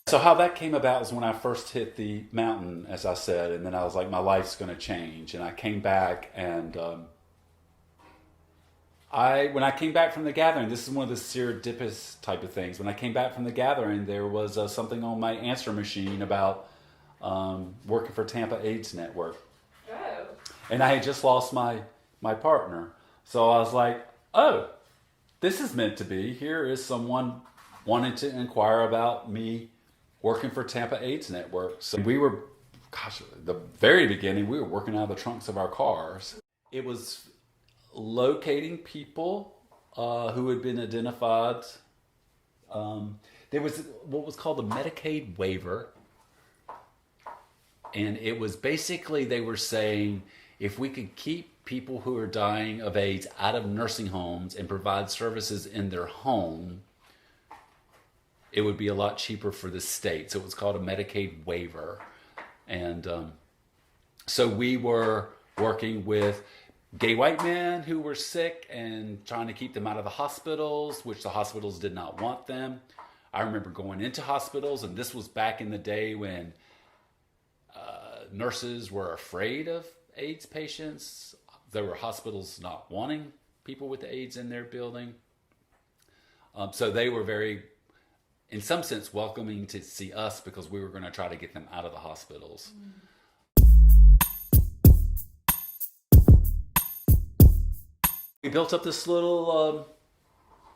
So how that came about is when I first hit the mountain, as I said, and then I was like, my life's going to change. And I came back, and when I came back from the gathering, this is one of the serendipitous type of things. When I came back from the gathering, there was something on my answer machine about working for Tampa AIDS Network, Oh. and I had just lost my partner. So I was like, oh, this is meant to be. Here is someone wanting to inquire about me working for Tampa AIDS Network. So we were, gosh, the very beginning, we were working out of the trunks of our cars. It was locating people who had been identified. There was what was called a Medicaid waiver. And it was basically, they were saying, if we could keep people who are dying of AIDS out of nursing homes and provide services in their home, it would be a lot cheaper for the state. So it was called a Medicaid waiver. And so we were working with gay white men who were sick and trying to keep them out of the hospitals, which the hospitals did not want them. I remember going into hospitals, and this was back in the day when nurses were afraid of AIDS patients. There were hospitals not wanting people with AIDS in their building. So they were very, in some sense, welcoming to see us because we were going to try to get them out of the hospitals. We built up this little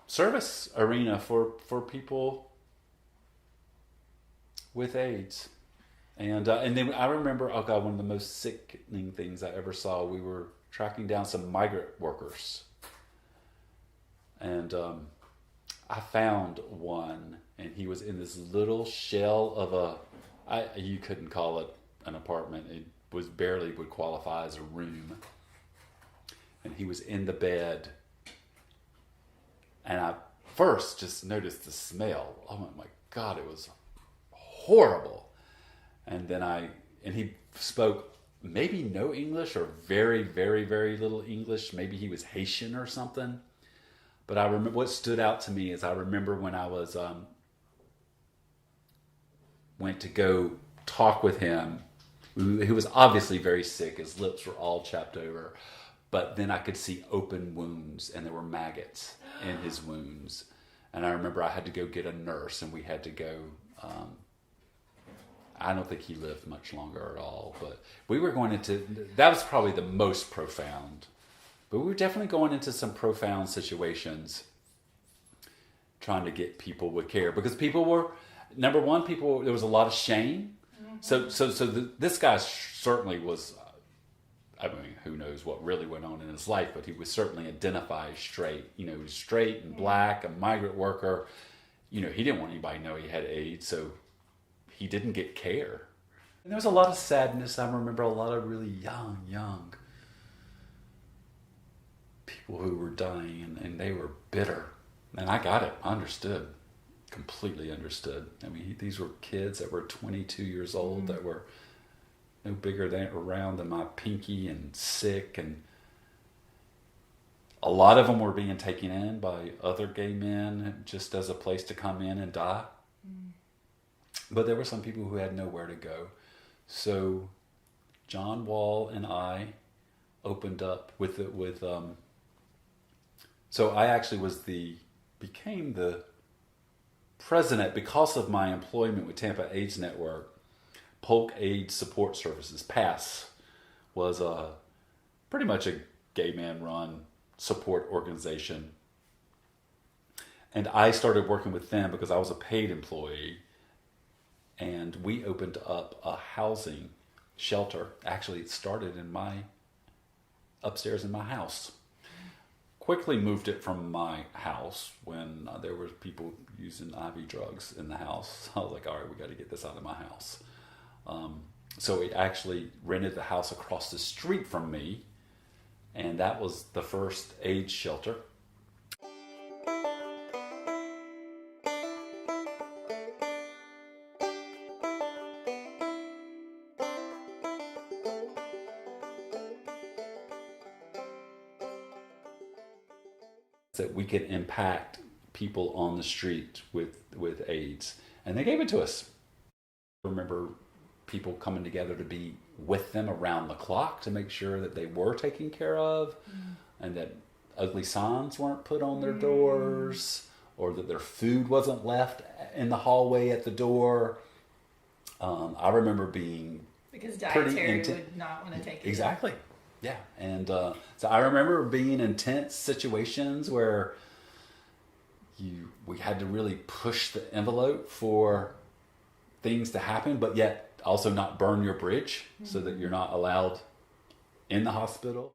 service arena for people with AIDS. And then I remember, oh God, one of the most sickening things I ever saw, we were tracking down some migrant workers. And I found one, and he was in this little shell of you couldn't call it an apartment. It was barely would qualify as a room. And he was in the bed. And I first just noticed the smell. Oh my God, it was horrible. And then he spoke maybe no English or very, very, very little English. Maybe he was Haitian or something. But I remember what stood out to me is I remember when I was went to go talk with him, who was obviously very sick. His lips were all chapped over. But then I could see open wounds, and there were maggots in his wounds. And I remember I had to go get a nurse, and we had to go... I don't think he lived much longer at all, but we were going into, that was probably the most profound, but we were definitely going into some profound situations trying to get people with care, because people were, number one, there was a lot of shame. Mm-hmm. This guy certainly was, I mean, who knows what really went on in his life, but he was certainly identified straight, he was straight and black, a migrant worker. He didn't want anybody to know he had AIDS, so he didn't get care. And there was a lot of sadness. I remember a lot of really young people who were dying, and they were bitter. And I got it. I understood. Completely understood. I mean, these were kids that were 22 years old, that were no bigger around than my pinky, and sick. And a lot of them were being taken in by other gay men just as a place to come in and die. But there were some people who had nowhere to go. So John Wall and I opened up so I actually became the president because of my employment with Tampa AIDS Network. Polk AIDS Support Services, PASS, was pretty much a gay man run support organization. And I started working with them because I was a paid employee. And we opened up a housing shelter. Actually, it started upstairs in my house. Quickly moved it from my house when there were people using IV drugs in the house. I was like, all right, we got to get this out of my house. So we actually rented the house across the street from me. And that was the first AIDS shelter. That we could impact people on the street with AIDS, and they gave it to us. I remember people coming together to be with them around the clock to make sure that they were taken care of, and that ugly signs weren't put on their doors, or that their food wasn't left in the hallway at the door. I remember being because dietary would not want to take it. Exactly. Yeah. And so I remember being in intense situations where we had to really push the envelope for things to happen, but yet also not burn your bridge so that you're not allowed in the hospital.